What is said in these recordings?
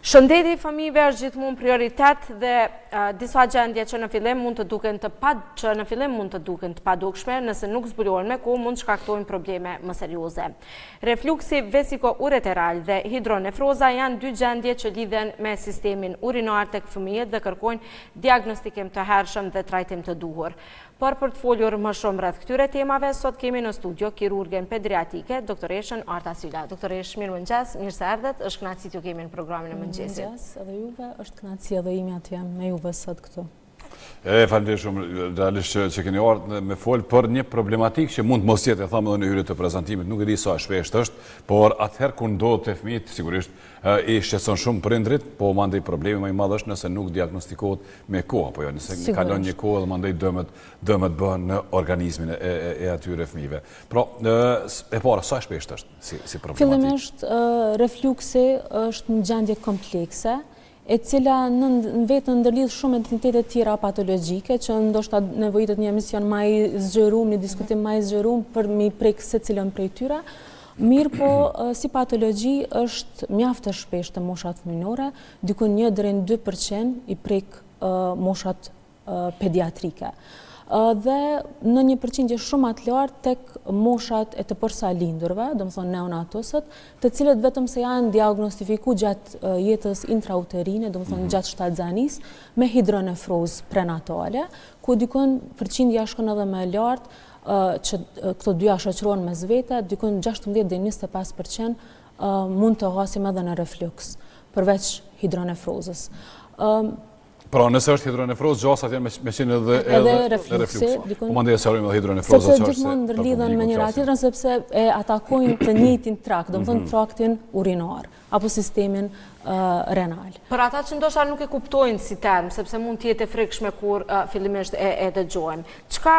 Shëndeti i fëmijëve është gjithmonë prioritet dhe disa gjendje që në fillim mund të duken të padukshme, nëse nuk zbulohen me kohë mund të shkaktojnë probleme më serioze. Refluksi vesiko-ureteral dhe hidronefroza janë dy gjendje që lidhen me sistemin urinar tek fëmijët dhe kërkojnë diagnostikim të hershëm dhe trajtim të duhur. Por për të folur më shumë rreth këtyre temave, sot kemi në studio kirurgen pediatrike, doktoreshën Arta Sylla. Doktoresh, mirëmëngjes, mirë se erdhët, është kënaqësi t'ju kemi në programin e mëngjesit. Mirëmëngjes, edhe juve, është kënaqësi edhe imi aty jam me juve sot këtu. Faleminderit shumë, realisht që keni ardhur me fol për një problematikë që mund të mos jetë, e thamë edhe në hyrje të prezantimit, nuk e di sa shpesht është, por atëherë kur ndodhet te fëmijët, sigurisht i shqetëson shumë prindrit, po mandej problemi më i madh është nëse nuk diagnostikohet me kohë, apo jo, nëse kalon një kohë dhe mandej dëmet bëhen në organizmin e atyre fëmijëve. Pra, e para, sa shpesht është si problematikë? Fillimisht, refluksi është një gjendje komplekse, e cila në vetë ndërlidh shumë entitete tjera patologjike, që ndoshta nevojitet një emision më i zgjeruar, një diskutim më i zgjeruar për mi prek secilën prej tyre. Mirë po, si patologji është mjaft e shpeshtë të moshat fëminore, diku 1 deri në 2% i prek moshat pediatrike. Dhe në një përqindje shumë atë lartë tek moshat e të përsalindurve, domethënë neonatosët, të cilët vetëm se janë diagnostifikuar gjatë jetës intrauterine, domethënë gjatë shtatzanis, me hidronefrozë prenatale, ku dikon përqindja shkon edhe më lart, që këto dyja shoqërohen mes vete, dikon 16 deri 25% mund të hasim edhe në refluks, përveç hidronefrozës. Pra, nëse është hidronefrozë, gjasat janë me qenë edhe refluksi. Po mandej e sqarojmë edhe hidronefroza që është gjithmonë ndërlidhen me njëra tjetrën sepse e atakojnë të njëjtin trakt, domethënë traktin urinar apo sistemin renal. Për ata që ndoshta nuk e kuptojnë si term, sepse mund të jetë e frikshme kur fillimisht e dëgjojmë. Çka,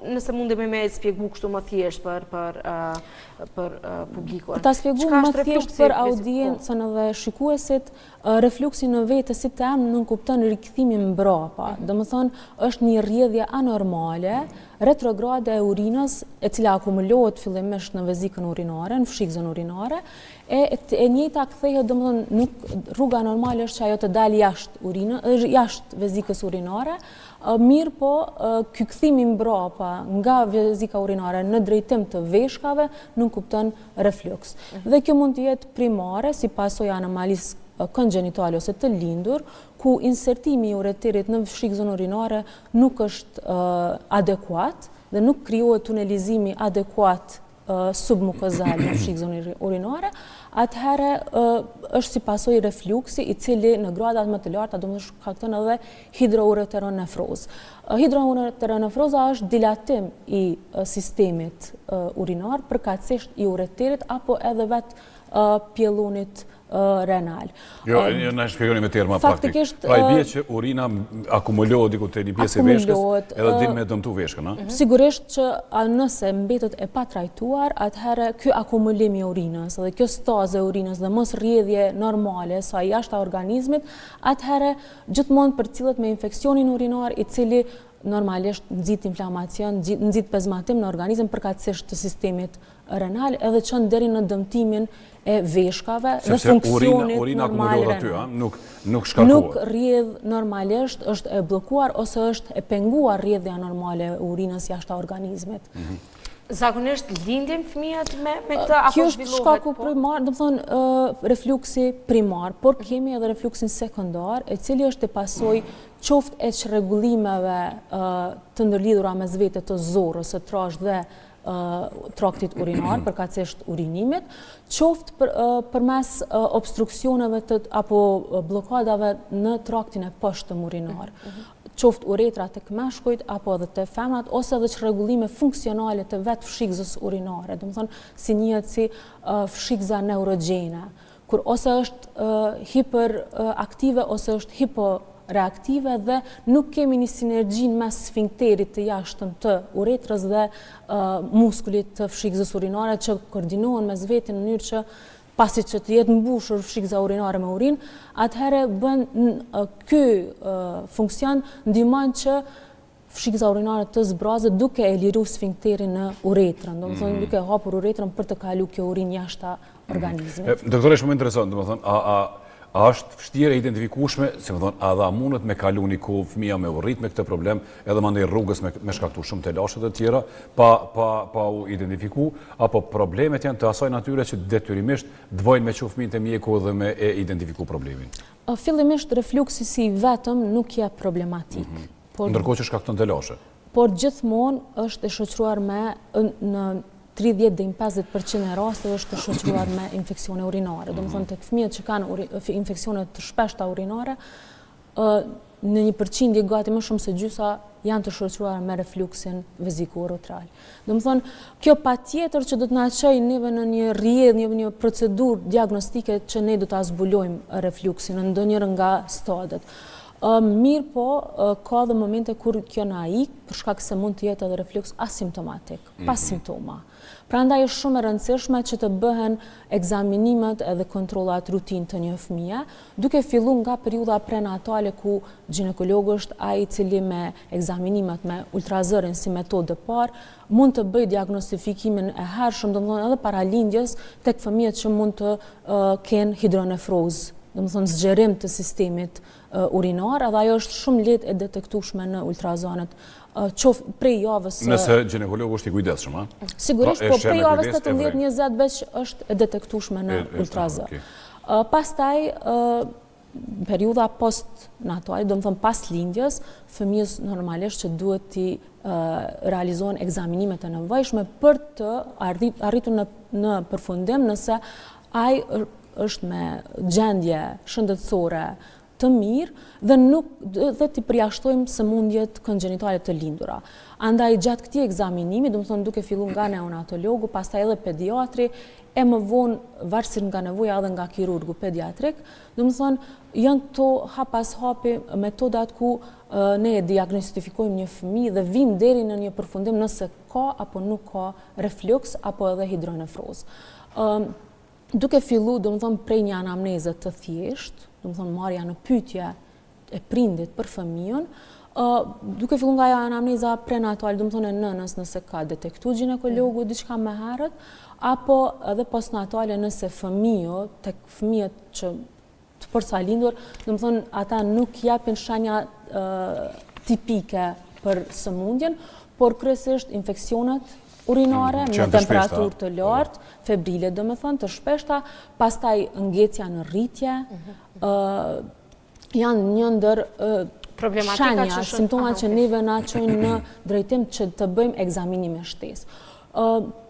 nëse mundemi me shpjegu kështu më thjesht për publikun. Ta shpjegoj më thjesht për audiencën dhe shikuesit, refluksi në vetë si term nuk kupton rikthimin mbrapa. Domethënë është një rrjedhje anormale, retrograde e urinës, e cila akumulohet fillimisht në vezikën urinare, në fshikzën urinare, e njëjta kthehet, domethënë rruga normale është që ajo të dalë jashtë vezikës urinare, mirë po ky kthimi mbrapa nga vezika urinare në drejtim të veshkave nuk kupton refluks. Dhe kjo mund të jetë primare si pasojë anomalisë kongenitale ose të lindur, ku insertimi i ureterit në fshikzën urinare nuk është adekuat dhe nuk krijohet tunelizimi adekuat submukozal në fshikzën urinare, atëherë është si pasojë refluksi i cili në gradat më të larta do të shkakton edhe hidroureteronefrozë. Hidroureteronefroza është dilatim i sistemit urinar, përkatësisht i ureterit apo edhe vetë pjellunit renal. Jo, në shpjegoni me terma praktik. Pra i bie që urina akumulohet diku te një pjesë e veshkës, edhe din me dëmtu veshkën, a? Sigurisht që nëse mbetet e patrajtuar, atëherë ky akumulim i urinës dhe kjo stazë e urinës dhe mos rrjedhje normale sa jashtë organizmit, atëherë gjithmonë përcillet me infeksionin urinar i cili normalisht nxit inflamacion, nxit pezmatim në organizëm përkatësisht të sistemit renal, edhe çon deri në dëmtimin e veshkave dhe funksionit normal renal. Nuk shkarkohet. Nuk rrjedh normalisht, është e bllokuar ose është e penguar rrjedhja normale e urinës jashtë organizmit. Zakonisht lindin fëmijët me këtë apo zhvillohet? Kjo është shkaku primar, domethënë refluksi primar, por kemi edhe refluksin sekondar, e cili është e pasojë qoftë e çrregullimeve të ndërlidhura mes vete të zorrës, së trash dhe traktit urinar, përkatësisht urinimit, qoftë përmes obstruksioneve apo blokadave në traktin e poshtëm urinar, qoftë uretra tek meshkujt apo edhe te femrat, ose edhe çrregullime funksionale të vetë fshikzës urinare, domethënë si njihet si fshikza neurogjene, kur ose është hiperaktive ose është hiporeaktive dhe nuk kemi një sinergji mes sfinkterit të jashtëm të uretrës dhe muskulit të fshikzës urinare që koordinohen mes vete në mënyrë që pasi që të jetë mbushur fshikza urinare me urinë, atëherë bën ky funksion ndihmon që fshikza urinare të zbrazët duke e liru sfinkterin në uretrën, domethënë duke hapur uretrën për të kaluar kjo urinë jashtë organizmit. Doktoresh, më interesant, domethënë, A është vështirë e identifikueshme, si më thonë, a dha mundet me kalu një kohë fëmija me urrit me këtë problem, edhe mandej rrugës me shkaktu shumë të lashet e tjera, pa u identifiku, apo problemet janë të asaj natyre që detyrimisht dvojnë me që fëmijët e mjeku dhe me e identifiku problemin? Fillimisht refluksi si vetëm nuk je problematik. Ndërkohë që shkakton të lashe? Por gjithmonë është e shoqëruar me në 30-50% e rasteve është të shoqëruar me infeksione urinare. Do më thonë të fëmijët që kanë infeksione të shpeshta urinare, në 1% gati më shumë se gjysa janë të shoqëruar me refluksin veziko-urotral. Do më thonë, kjo patjetër që do të na çojë neve në një rrjedhë, një procedurë diagnostike që ne do ta zbulojmë refluksin në ndonjëherë nga stadiet. Mirë po, ka dhe momente kur kjo na ik, për shkak se mund të jetë edhe refluks asimptomatik, pas simptoma. Prandaj është shumë e rëndësishme që të bëhen ekzaminimet edhe kontrollat rutin të një fëmije, duke filluar nga periudha prenatale ku ginekologu është ai i cili me ekzaminimet me ultrazërin si metodë e parë mund të bëjë diagnostifikimin e hershëm, domethënë edhe para lindjes tek fëmijët që mund të kenë hidronefrozë, domethënë zgjerim të sistemit urinar, edhe ajo është shumë lehtë e detektueshme në ultrazonet. Prej javës... Nëse ginekologu është i kujdesshëm, a? Sigurisht, po prej javës 18-20 veç është e detektueshme në ultrazon. Pastaj, periudha post-natale, do më thëmë pas lindjes, fëmijës normalisht që duhet të realizohen ekzaminimet e nevojshme për të arritur në përfundim nëse ai është me gjendje shëndetësore të mirë dhe t'i përjashtojmë sëmundjet kongenitale të lindura. Andaj gjatë këtij ekzaminimi, do të thonë duke filluar nga neonatologu, pastaj edhe pediatri, e më vonë varësisht nga nevoja edhe nga kirurgu pediatrik, do të thonë janë këto hap pas hapi metodat ku ne diagnostifikojmë një fëmijë dhe vim deri në një përfundim nëse ka apo nuk ka refluks apo edhe hidronefrozë. Duke filluar, do të thonë prej një anamneze të thjeshtë, do të thonë marrja në pyetje e prindit për fëmijën, duke filluar nga anamneza prenatale, do të thonë e nënës nëse ka detektuar ginekologu diçka më herët, apo edhe postnatale nëse fëmijë, tek fëmijët që të përsalindur, do të thonë ata nuk japin shenja tipike për sëmundjen, por kryesisht infeksionet urinare me temperaturë të lartë, febrile do me thënë, të shpeshta, pastaj ngecja në rritje, janë një ndër shenja, simptomat që neve na çojnë në drejtim që të bëjmë ekzaminime shtesë.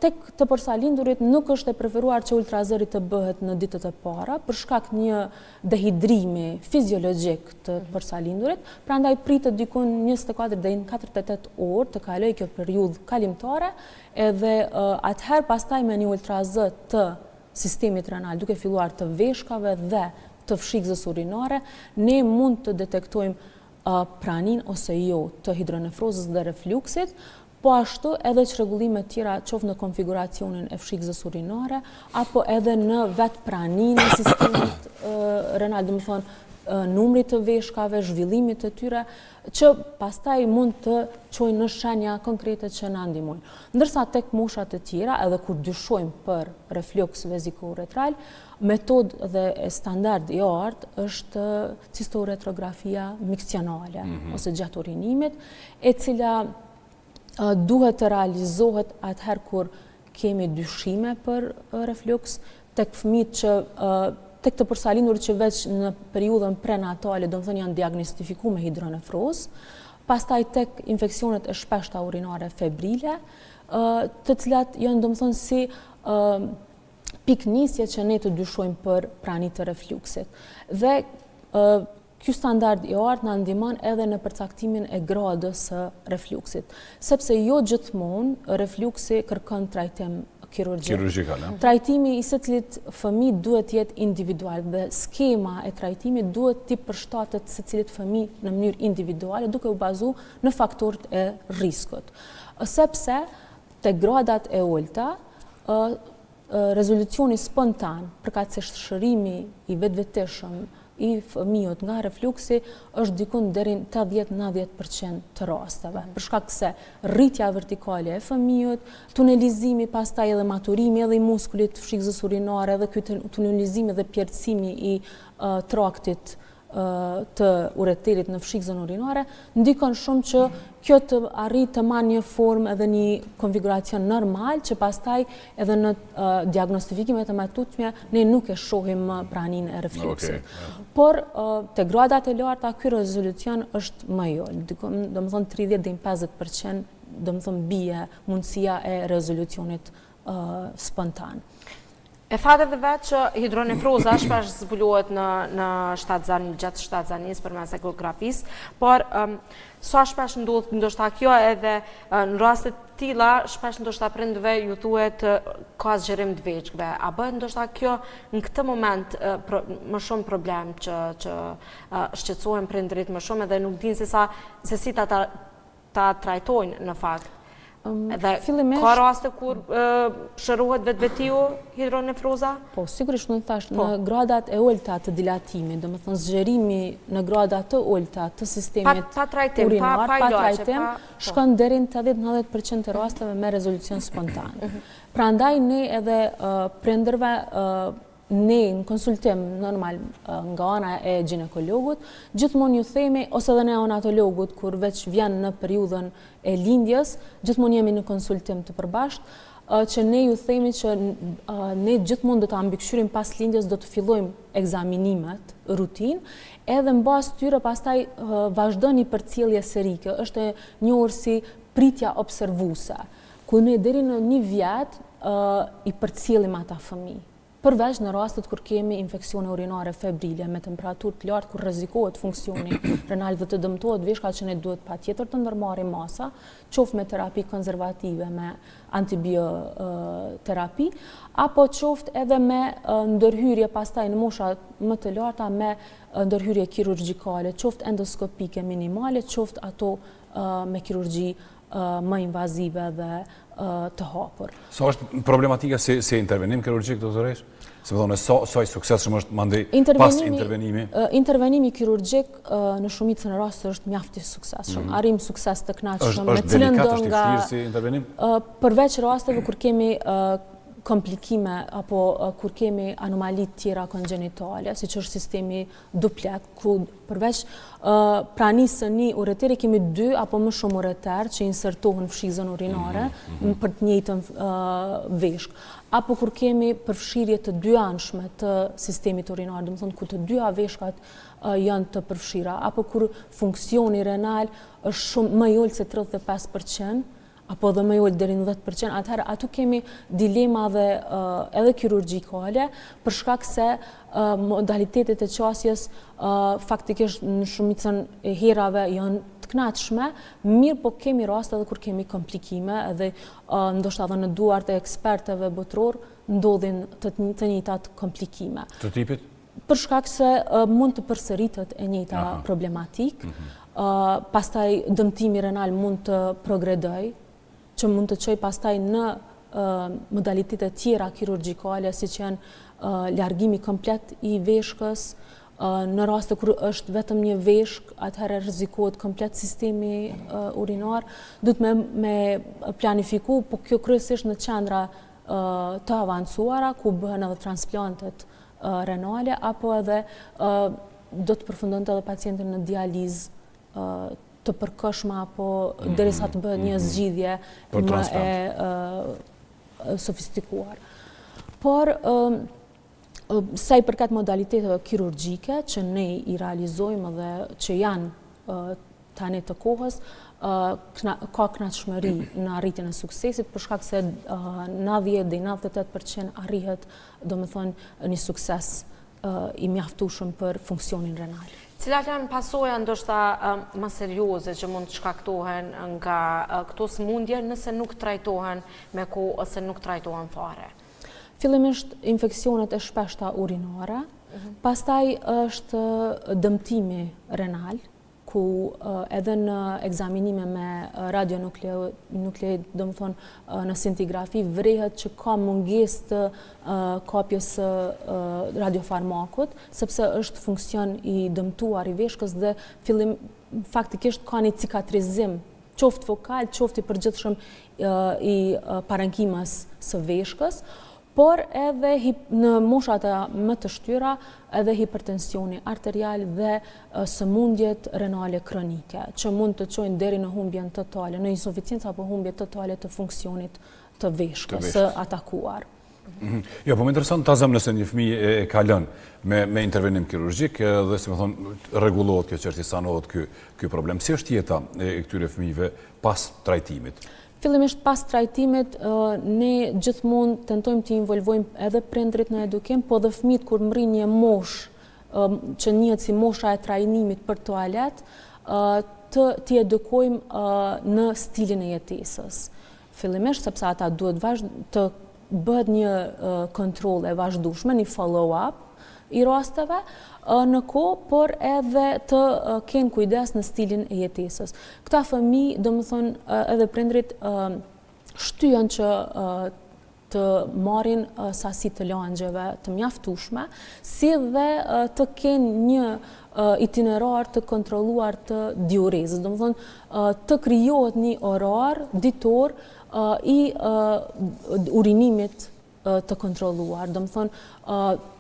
Tek të përsalindurit nuk është e preferuar që ultrazëri të bëhet në ditët e para për shkak një dehidrimi fiziologjik të përsalindurit, prandaj pritet dikun 24 deri në 48 orë të kalojë kjo periudhë kalimtare, edhe atëherë pastaj me një ultrazë të sistemit renal duke filluar të veshkave dhe të fshikëzës urinare, ne mund të detektojmë pranin ose jo të hidronefrozës dhe refluksit, po ashtu edhe çrregullime tjera qoftë në konfiguracionin e fshikëzës urinare, apo edhe në vetë praninë e sistemit renal, do të thonë numrit të veshkave, zhvillimit të tyre, që pastaj mund të çojnë në shenja konkrete që na ndihmojnë. Ndërsa tek moshat e tjera, edhe kur dyshojmë për refluks veziko-uretral, metodë dhe standard i artë është cistoretrografia miksionale, ose gjatë urinimit, e cila duhet të realizohet atëherë kur kemi dyshime për refluks, tek fëmijët që tek të përsalindur që veç në periudhën prenatale, do të thonë janë diagnostifikuar me hidronefrozë, pastaj tek infeksionet e shpeshta urinare febrile, të cilat janë do të thonë si piknisje që ne të dyshojmë për prani të refluksit. Dhe ky standard i artë na ndihmon edhe në përcaktimin e gradës së refluksit, sepse jo gjithmonë refluksi kërkon trajtim kirurgjikal. Trajtimi i secilit fëmijë duhet të jetë individual dhe skema e trajtimit duhet të përshtatet secilit fëmijë në mënyrë individuale duke u bazuar në faktorët e rrezikut. Sepse te gradat e ulta rezolucioni spontan, përkatësisht shërimi i vetveteshëm i fëmijët nga refluksi është dikun deri 80-90% të rasteve. Për shkak se rritja vertikale e fëmijët, tunelizimi, pastaj edhe maturimi edhe i muskulit fshikëzës urinare, edhe ky tunelizimi dhe pjerësimi i traktit të ureterit në fshikëzën urinare, ndikon shumë që kjo të arrit të marrë një formë edhe një konfiguracion normal, që pastaj edhe në diagnostifikimet e matutshme ne nuk e shohim praninë e refluksit. Por te gradat e larta ky rezolucion është më i ulët, domethënë 30-50%, domethënë bie mundësia e rezolucionit spontan. E fatë edhe vetë që hidronefroza shpesh zbulohet në gjatë shtatzanis për mes ekografisë, por sa shpesh ndodh ndoshta kjo edhe në raste të tilla shpesh ndoshta prindve ju thuhet ka zgjerim të veçkëve. A bëhet ndoshta kjo në këtë moment më shumë problem që shqetësohen prindrit më shumë edhe nuk dinë se si ta trajtojnë në fakt. Dhe ka raste kur shërohet vetvetiu hidronefroza? Po, sigurisht në thash, në gradat e ulta të dilatimit, do më thënë zgjerimi në gradat të ulta të sistemit urinar, pa trajtim, shkon deri në 80-90% të rasteve me rezolucion spontan. Prandaj ne edhe prindërve ne në konsultim normal nga ana e ginekologut, gjithmonë ju themi, ose edhe neonatologut, kur veç vjen në periudhën e lindjes, gjithmonë jemi në konsultim të përbashkët, që ne ju themi që ne gjithmonë do të ambikëshyrim pas lindjes, do të fillojmë egzaminimet, rutin, edhe në bazë tyre pastaj vazhdo një përcjellje serike, është njohur si pritja observuese, ku ne deri në 1 vjet i përcjellim ata fëmijë. Përveç në rastet kur kemi infeksione urinare febrile me temperaturë të lartë, kur rrezikohet funksioni renal dhe të dëmtohet veshka, që ne duhet patjetër të ndërmarrim masa, qoftë me terapi konservative, me antibioterapi, apo qoftë edhe me ndërhyrje pastaj në mosha më të larta me ndërhyrje kirurgjikale, qoftë endoskopike minimale, qoftë ato me kirurgji më invazive dhe të hapur. Sa është problematika si intervenim kirurgjik, doktoresh? Se më thonë, sa i suksesshëm është mandej pas intervenimi? Intervenimi kirurgjik në shumicën e rasteve është mjaft i suksesshëm. Arrim sukses të kënaqshëm. Është delikat, është i vështirë si intervenim? Përveç rasteve kur kemi komplikime apo kur kemi anomalit tjera kongenitale, si që është sistemi duplet, ku përveç pranisë së një ureteri kemi 2 apo më shumë ureter që insertohen në fshikëzën urinare për të njëjtën veshk. Apo kur kemi përfshirje të 2 anshme të sistemit urinar, dhe më thonë ku të 2 veshkat janë të përfshira, apo kur funksioni renal është shumë më i ulët se 35%, apo dhe më i ulët deri në 10%, atëherë atu kemi dilema dhe edhe kirurgjikale, për shkak se modalitetet e qasjes faktikisht në shumicën e herave janë të kënaqshme, mirë po kemi raste edhe kur kemi komplikime, edhe ndoshta edhe në duart e ekspertëve botror ndodhin të njëjtat komplikime. Të tipit? Për shkak se mund të përsëritet e njëjta problematik, pastaj dëmtimi renal mund të progredoj, që mund të çoj pastaj në modalitetet tjera kirurgjikale, si që janë largimi komplet i veshkës, në raste kur është vetëm një veshk, atëherë rrezikohet komplet sistemi urinar, duhet me planifiku, po kjo kryesisht në qendra të avancuara, ku bëhen edhe transplantet renale, apo edhe do të përfundonte edhe pacientin në dializë të përkohshme, apo derisa të bëhet një zgjidhje më e sofistikuar. Por sa i përket modaliteteve kirurgjike që ne i realizojmë dhe që janë tani të kohës, ka kënaqësi në arritjen e suksesit, për shkak se 90-98% arrihet, domethënë, një sukses i mjaftueshëm për funksionin renal. Cilat janë pasoja ndoshta më serioze që mund të shkaktohen nga këto sëmundje nëse nuk trajtohen me kohë ose nuk trajtohen fare? Fillimisht infeksionet e shpeshta urinare, pastaj është dëmtimi renal, ku edhe në egzaminime me radionukleid, do më thonë në scintigrafi, vrehet që ka munges të kapjes radiofarmakut, sepse është funksion i dëmtuar i veshkës dhe fillim faktikisht ka një cikatrizim, qoftë fokal, qoftë i përgjithshëm i parankimës së veshkës, por edhe në moshat më të shtyra edhe hipertensioni arterial dhe sëmundjet renale kronike, që mund të çojnë deri në humbjen totale, në insuficiencë apo humbje totale të funksionit të veshkës së atakuar. Jo, po më interesant ta zëm nëse një fëmijë e kalon me intervenim kirurgjik dhe si më thonë rregullohet kjo çështje, sanohet ky problem. Si është jeta e këtyre fëmijëve pas trajtimit? Fillimisht pas trajtimit, ne gjithmonë tentojmë të involvojmë edhe prindrit në edukim, po dhe fëmijët kur mrin një moshë që njihet si mosha e trajnimit për tualet, t'i edukojmë në stilin e jetesës. Fillimisht sepse ata duhet të bëhet një kontroll e vazhdueshme, një follow-up i rasteve në kohë, por edhe të kenë kujdes në stilin e jetesës. Këta fëmijë, do më thonë, edhe prindrit shtyhen që të marrin sasi të langjeve të mjaftueshme, si dhe të kenë një itinerar të kontrolluar të diurezës. Do më thonë, të krijohet një orar ditor i urinimit të kontrolluar. Do më thonë,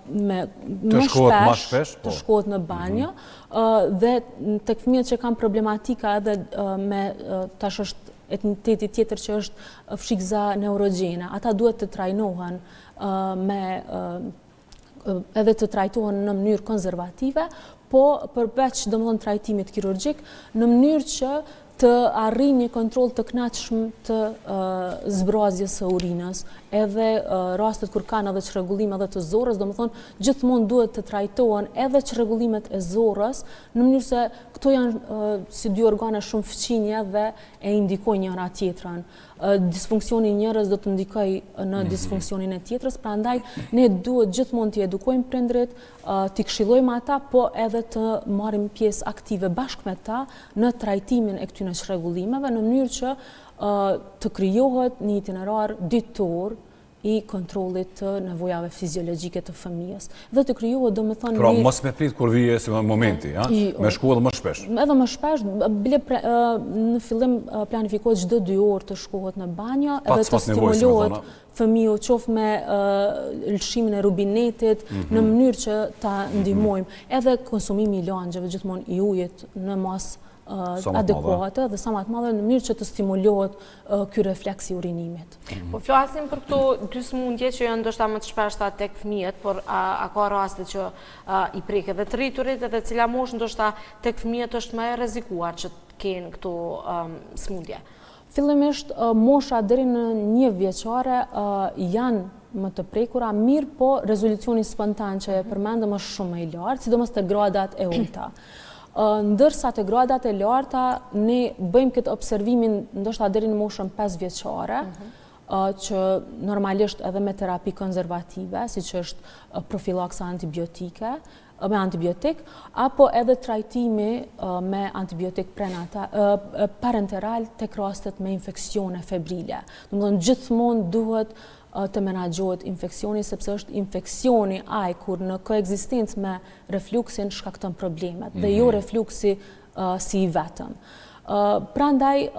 më shpesh të shkohet në banjë dhe tek fëmijët që kanë problematika edhe me tash është etniteti tjetër që është frikza neurogjene. Ata duhet të trajnohen edhe të trajtohen në mënyrë konservative, po përveç domethënë trajtimit kirurgjik në mënyrë që të arrijë një kontroll të kënaqshëm të zbrazjes së urinës, edhe rastet kur kanë edhe çrregullime edhe të zorrës, domethënë gjithmonë duhet të trajtohen edhe çrregullimet e zorrës, në mënyrë se këto janë si dy organe shumë fëqinje dhe e indikojnë njëra tjetrën. Disfunksioni i njërës do të ndikojë në disfunksionin e tjetrës, prandaj ne duhet gjithmonë t'i edukojmë prindrit, t'i këshillojmë ata, po edhe të marrim pjesë aktive bashkë me ta në trajtimin e këtyre çrregullimeve, në mënyrë që të krijohet një itinerar ditor i kontrollit të nevojave fiziologjike të fëmijës. Dhe të krijohet, domethënë, pra mos me prit kur vije si momenti, me shku edhe më shpesh. Edhe më shpesh, bile në fillim planifikohet çdo 2 orë të shkohet në banjë, edhe të stimulohet fëmiu qoftë me lëshimin e rubinetit, në mënyrë që ta ndihmojmë. Edhe konsumimi i langjeve gjithmonë i ujit në masë adekuate dhe sa më të madhe në mënyrë që të stimulohet ky refleks i urinimit. Po flasim për këto dy sëmundje që janë ndoshta më të shpeshta tek fëmijët, por a ka raste që i prek edhe të rriturit, edhe cila moshë ndoshta tek fëmijët është më e rrezikuar që të kenë këto sëmundje? Fillimisht mosha deri në 1 vjeçare janë më të prekura, mirë po rezolucioni spontan që e përmendëm është shumë më i lartë, sidomos te gradat e ulta. Ndërsa të gradat e larta, ne bëjmë këtë observimin ndoshta deri në moshën 5 vjeçare, që normalisht edhe me terapi konservative, siç është profilaksa antibiotike, me antibiotik, apo edhe trajtimi me antibiotik parenteral tek rastet me infeksione febrile. Domethënë gjithmonë duhet të menaxhohet infeksioni, sepse është infeksioni ai kur në koekzistencë me refluksin shkakton problemet, dhe jo refluksi si i vetëm. Prandaj,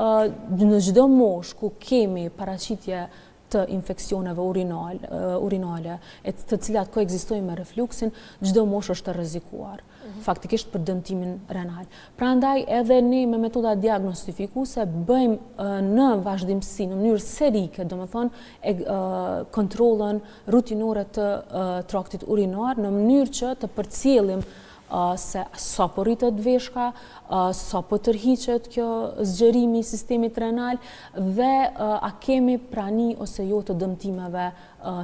në çdo moshë ku kemi paraqitje të infeksioneve urinale, të cilat koekzistojnë me refluksin, çdo moshë është e rrezikuar, faktikisht për dëmtimin renal. Prandaj edhe ne me metoda diagnostifikuese bëjmë në vazhdimsi, në mënyrë serike, domethënë kontrollën rutinore të traktit urinar, në mënyrë që të përcjellim se sa po rritet veshka, sa po tërhiqet kjo zgjerimi i sistemit renal dhe a kemi prani ose jo të dëmtimeve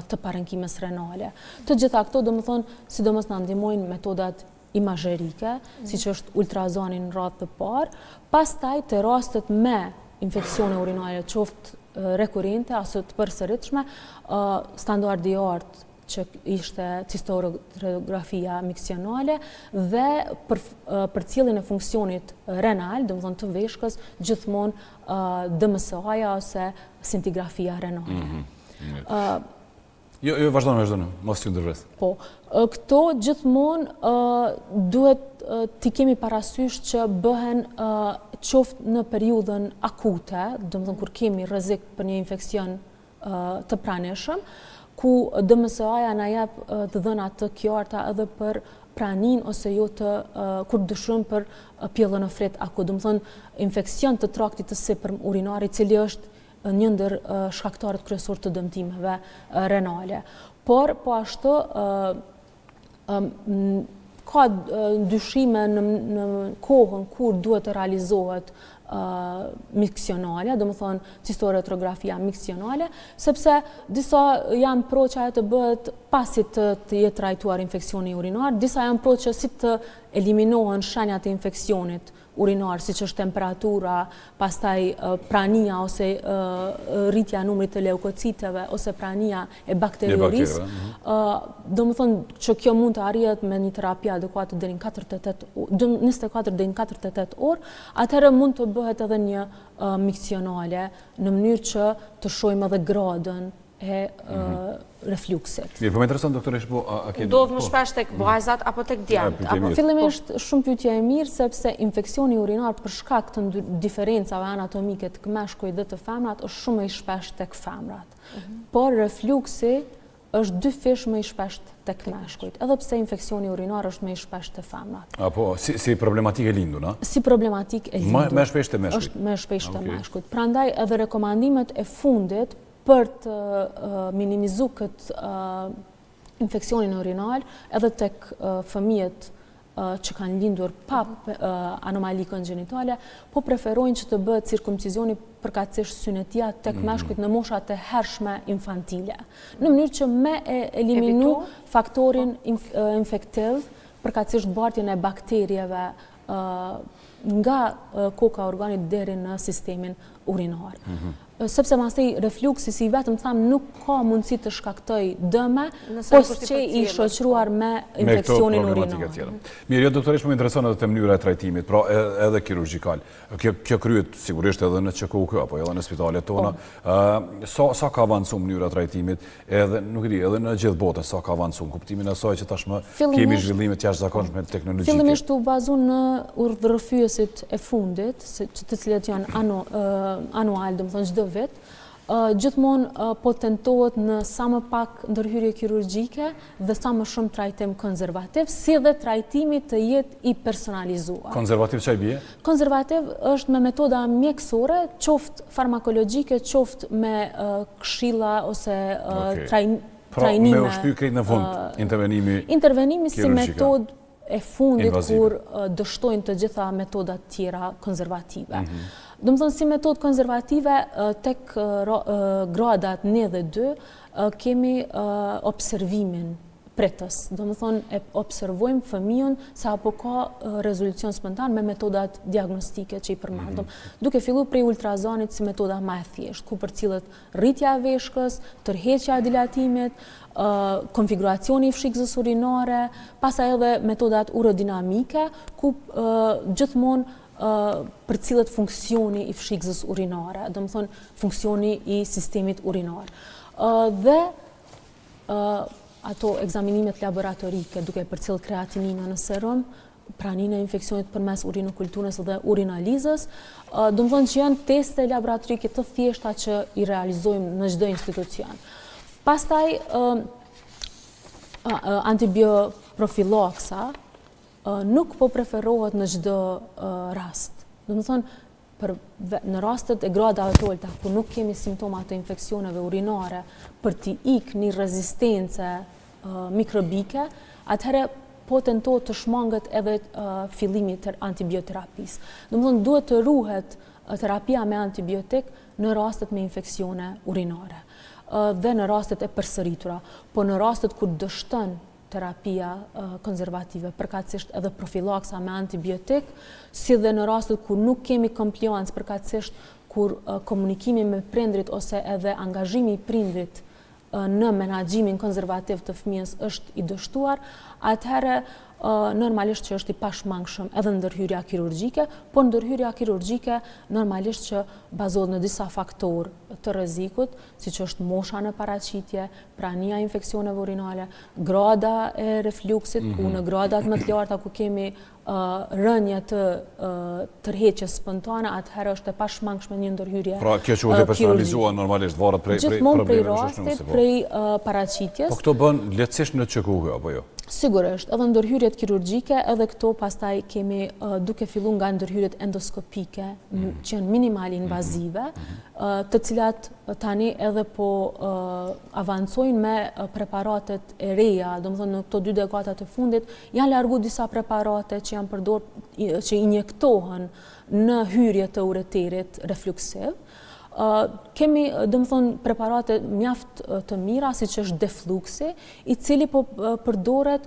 të parenkimes renale. Të gjitha këto, domethënë, sidomos na ndihmojnë metodat imazherike, siç është ultrazoni në radhë të parë, pastaj të rastet me infeksione urinare, qoftë rekurente ose të përsëritshme, standardi i lartë që ishte cistorotrografia miksionale dhe për cilin e funksionit renal, do më thonë të veshkës, gjithmonë DMSA-ja ose scintigrafia renale. Jo, vazhdojnë, mos t'ju ndërvres. Po, këto gjithmonë duhet t'i kemi parasysh që bëhen qoftë në periudhën akute, do më thonë kur kemi rrezik për një infekcion të pranishëm, ku DMSA-ja na jep të dhëna të qarta edhe për pranin ose jo të kur dëshirojmë për pjellonefrit akut, do më thonë infekcion të traktit të sipër urinar, i cili është një ndër shkaktarët kryesor të dëmtimeve renale. Por, po ashtu, ka dyshime në kohën kur duhet të realizohet miksionale, do më thonë cistorotrografia miksionale, sepse disa janë pro që ajo të bëhet pasi të jetë trajtuar infekcioni urinar, disa janë pro që si të eliminohen shenjat e infekcionit urinar, si që është temperatura, pastaj prania ose rritja numrit të leukociteve ose prania e bakteriorisë. Do më thonë që kjo mund të arrihet me një terapi adekuate deri në 24 deri në 48 orë, atëherë mund të bëhet edhe një miksionale në mënyrë që të shohim edhe gradën e refluksit. Mirë, po më intereson, doktoresh, po a ke... Ndodh më shpesh tek vajzat apo tek djemt? Fillimisht shumë pyetje e mirë, sepse infeksioni urinar për shkak të diferencave anatomike të meshkujt dhe të femrat është shumë më i shpesh tek femrat. Por refluksi është 2 fish më i shpesh tek meshkujt, edhe pse infeksioni urinar është më i shpesh te femrat. Apo si problematikë e lindur, a? Si problematikë e lindur. Më shpesh te meshkujt. Është më shpesh te meshkujt. Prandaj edhe rekomandimet e fundit për të minimizu këtë infekcionin urinal edhe tek fëmijët që kanë lindur pa anomali kongenitale, po preferojnë që të bëhet cirkumcizioni përkatësisht synetia tek meshkujt në moshat e hershme infantile, në mënyrë që me eliminu faktorin infektiv, përkatësisht bartjen e bakterieve nga koka organit deri në sistemin urinar. Sepse mastej refluksi, si vetëm tham, nuk ka mundësi të shkaktoj dëme, po që i shoqëruar me infekcionin urinar. Mirë, jo, doktoresh, më intereson edhe të mënyra e trajtimit, pra edhe kirurgjikal. Kjo kryet sigurisht edhe në QKUK, apo edhe në spitalet tona. Sa ka avancu mënyra e trajtimit, edhe nuk e di, edhe në gjithë botën sa ka avancu, në kuptimin e asaj që tashmë kemi zhvillimet jashtëzakonshme teknologjike. Fillimisht u bazon në urdhërrëfyesit e fundit, të cilët janë anual, domethënë çdo vit, gjithmonë po tentohet në sa më pak ndërhyrje kirurgjike dhe sa më shumë trajtim konservativ, si dhe trajtimi të jetë i personalizuar. Konservativ çfarë bie? Konservativ është me metoda mjekësore, qoftë farmakologjike, qoftë me këshilla ose trajnime. Me ushty krejt në fund intervenimi si metodë e fundit kur dështojnë të gjitha metodat tjera konservative. Do më thonë, si metodë konservative, tek gradat 1 dhe 2, kemi observimin pretës. Do më thonë, observojmë fëmijën sa apo ka rezolucion spontan me metodat diagnostike që i përmendëm. Duke fillu prej ultrazonit si metoda ma e thjesht, ku për cilët rritja e veshkës, tërheqja e dilatimit, konfiguracioni i fshikëzës urinare, pastaj edhe metodat urodinamike, ku gjithmonë për cilët funksioni i fshikëzës urinare, do më thonë funksioni i sistemit urinar. Dhe ato egzaminimet laboratorike duke për cilë kreatinina në serum, praninë e infekcionit përmes urinokulturës dhe urinalizës, do më thonë që janë teste laboratorike të thjeshta që i realizojmë në çdo institucion. Pastaj, antibioprofilaksa nuk po preferohet në çdo rast. Do të thonë, në rastet e gradave të ulta, ku nuk kemi simptoma të infeksioneve urinare për t'i ikë një rezistence mikrobike, atëherë po tentohet të shmanget edhe fillimi të antibioterapisë. Do të thonë, duhet të ruhet terapia me antibiotik në rastet me infeksione urinare dhe në rastet e përsëritura, po në rastet kur dështon terapia konservative, përkatësisht edhe profilaksa me antibiotik, si dhe në rastet kur nuk kemi kompliancë, përkatësisht kur komunikimi me prindrit ose edhe angazhimi i prindrit në menaxhimin konservativ të fëmijës është i dështuar, atëherë normalisht që është i pashmangshëm edhe ndërhyrja kirurgjike, por ndërhyrja kirurgjike normalisht që bazohet në disa faktorë të rrezikut, siç është mosha në paraqitje, prania e infeksioneve urinare, grada e refluksit, ku në gradat më të larta ku kemi rënje të tërheqjes spontane, atëherë është e pashmangshme një ndërhyrje Pra, kjo që u dhe personalizuar normalisht varet prej gjithmonë prej rastit, prej paraqitjes. Po këto bën lehtësisht në QKU apo jo? Sigurisht, edhe ndërhyrjet kirurgjike, edhe këto pastaj kemi duke filluar nga ndërhyrjet endoskopike, që janë minimal invazive, të cilat tani edhe po avancojnë me preparatet e reja, domethënë në këto 2 dekada të fundit janë largu disa preparate që janë që injektohen në hyrje të ureterit refluksiv. Kemi, domethënë, preparate mjaft të mira, siç është Defluxi, i cili po përdoret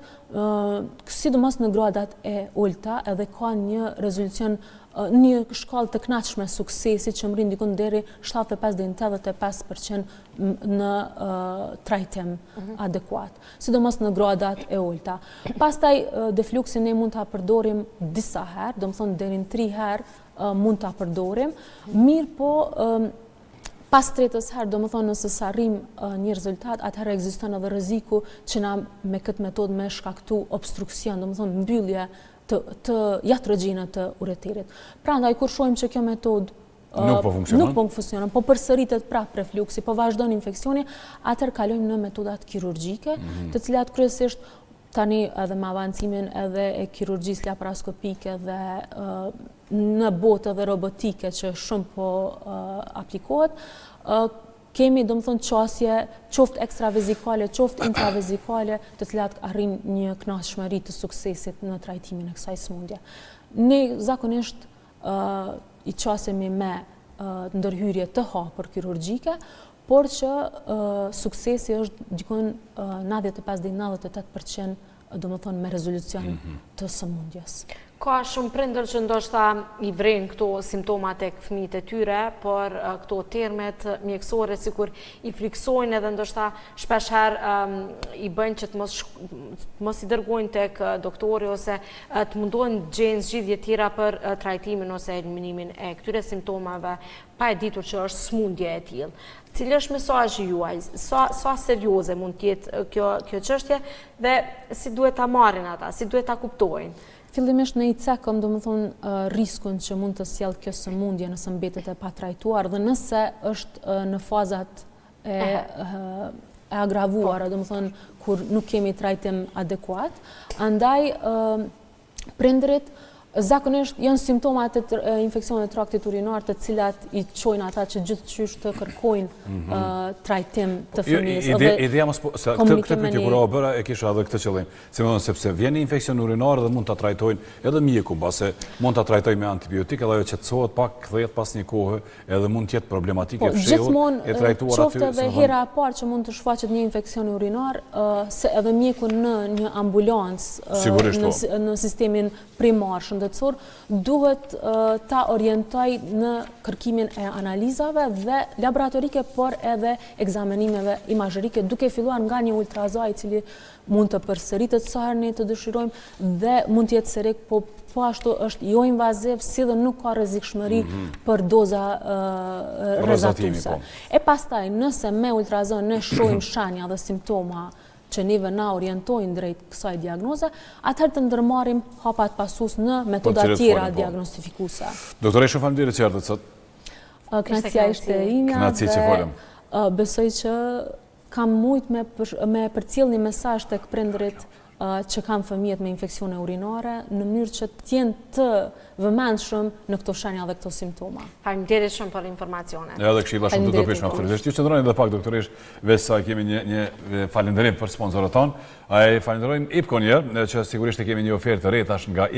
sidomos në gradat e ulta, edhe ka një rezolucion, një shkallë të kënaqshme suksesi që mrin diku deri 75 deri në 85% në trajtim adekuat, sidomos në gradat e ulta. Pastaj Defluxi ne mund ta përdorim disa herë, domethënë deri në 3 herë mund ta përdorim, mirë po pas tretës herë, domethënë nëse arrim një rezultat, atëherë ekziston edhe rreziku që na me këtë metodë me shkaktu obstruksion, domethënë mbyllje të jatrëgjine të ureterit. Prandaj kur shohim që kjo metodë nuk po funksionon, po përsëritet prapë refluksi, po vazhdon infeksioni, atëherë kalojmë në metodat kirurgjike, të cilat kryesisht tani edhe me avancimin edhe e kirurgjisë laparoskopike dhe në botë edhe robotike që shumë po aplikohet, kemi domethënë qasje qoftë ekstravezikale, qoftë intravezikale, të cilat arrin një kënaqësi të suksesit në trajtimin e kësaj sëmundje. Ne zakonisht i qasemi me ndërhyrje të hapur kirurgjike, por që suksesi është dikon 95-98% domethënë me rezolucion të sëmundjes. Ka shumë prindër që ndoshta i vren këto simptomat tek fëmijët e tyre, por këto termet mjekësore sikur i friksojnë edhe ndoshta shpesh herë i bëjnë që të mos i dërgojnë tek doktori ose të mundohen gjejnë zgjidhje tjera për trajtimin ose eliminimin e këtyre simptomave, pa e ditur që është smundje e tillë. Cili është mesazhi juaj? Sa serioze mund të jetë kjo çështje dhe si duhet ta marrin ata, si duhet ta kuptojnë? Fillimisht ne i cekëm domethënë riskun që mund të sjellë kjo sëmundje nëse mbetet e patrajtuar dhe nëse është në fazat e agravuara, domethënë kur nuk kemi trajtim adekuat. Andaj prindërit zakonisht janë simptomat e infeksionit të traktit urinar, të cilat i çojnë ata që gjithçysh të kërkojnë trajtim të fëmijës. Ideja mos këtë pyetje kur u bëra e kisha edhe këtë qëllim. Sepse vjen infeksion urinar dhe mund ta trajtojnë edhe mjeku, mbase mund ta trajtojnë me antibiotik, edhe ajo qetësohet pak, kthehet pas një kohe, edhe mund të jetë problematike fshehur e trajtuar aty. Qoftë edhe hera e parë që mund të shfaqet një infeksion urinar, se edhe mjeku në një ambulancë në sistemin primar shëndetësor duhet ta orientoj në kërkimin e analizave dhe laboratorike, por edhe ekzamenimeve imazhërike, duke filluar nga një ultrazaj i cili mund të përsëritet sa herë ne të dëshirojmë dhe mund të jetë serik, po ashtu është jo invaziv, si dhe nuk ka rrezikshmëri për doza rrezatuese. E pastaj, nëse me ultrazaj ne shohim shenja dhe simptoma që neve na orientojnë drejt kësaj diagnoze, atëherë të ndërmarrim hapat pasus në metoda tjera diagnostifikuese. Doktore, shumë faleminderit që erdhët sot. Kënaqësia ishte ime dhe besoj që kam mujt me përcjell një mesazh tek prindërit që kanë fëmijët me infeksione urinare në mënyrë që të jenë të vëmendshëm në këto shenja dhe këto simptoma. Faleminderit shumë për informacionet. Edhe këshilla shumë të dobishme absolutisht. Ju qëndroni edhe pak doktoresh, veç sa kemi një falënderim për sponsorët tonë. Ai falenderojnë IPCO që sigurisht kemi një ofertë re tash nga